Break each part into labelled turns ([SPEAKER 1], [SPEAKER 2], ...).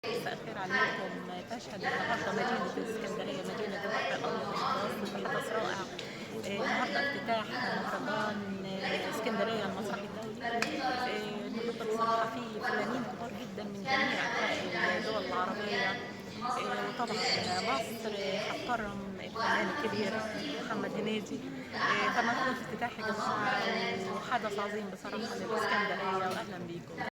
[SPEAKER 1] مساء الخير عليكم. تشهد النهارده مدينة الإسكندرية مدينة البحر الأبيض المتوسط حدث رائع. النهارده افتتاح مهرجان اسكندرية المسرحي الدولي. النهارده بصراحة في فنانين كبار جدا من جميع أنحاء الدول العربية. وطبعا مصر هتكرم الفنان الكبير محمد هنيدي. فمهرجان افتتاح يا جماعة وحدث عظيم بصراحة للإسكندرية، وأهلا بيكم.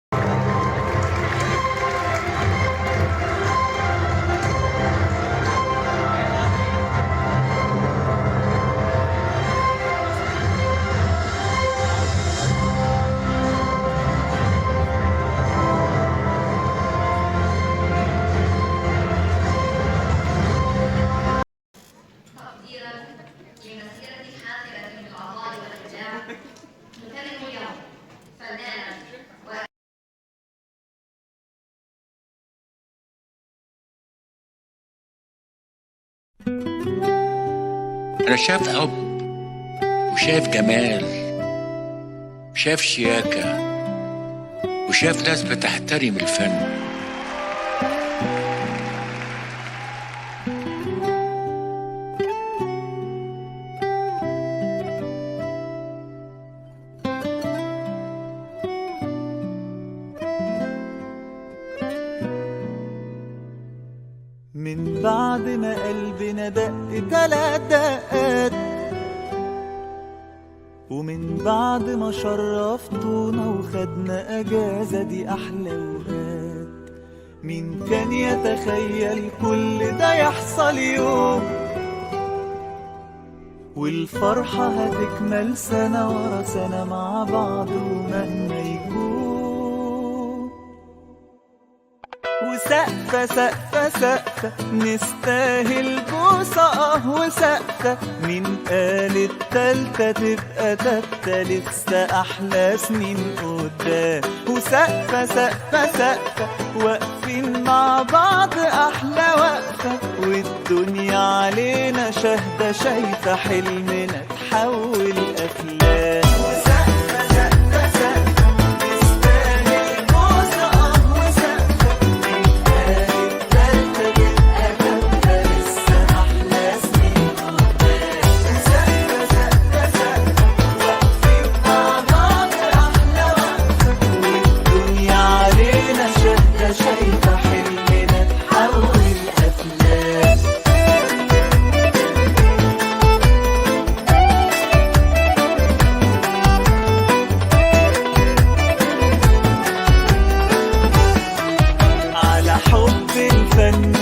[SPEAKER 2] نكلم اليوم فنانا.
[SPEAKER 3] أنا شايف حب وشايف جمال وشايف شياكة وشايف ناس بتحترم الفن.
[SPEAKER 4] من بعد ما قلبنا دق 3 دقات، ومن بعد ما شرفتونا وخدنا اجازة دي احلى اوقات. مين كان يتخيل كل ده يحصل يوم، والفرحة هتكمل سنة ورا سنة مع بعض ومهما يكون. وسقفة سقفة سقفة نستاهل بوسة وسقفة. مين قال التالتة تبقى تالتة؟ لسه أحلى سنين قدام. وسقفة سقفة سقفة واقفين مع بعض أحلى وقفة، والدنيا علينا شاهدة شايفة حلمنا تحول أفلام. شايفة حلمنا تحول أفلام. على حب الفن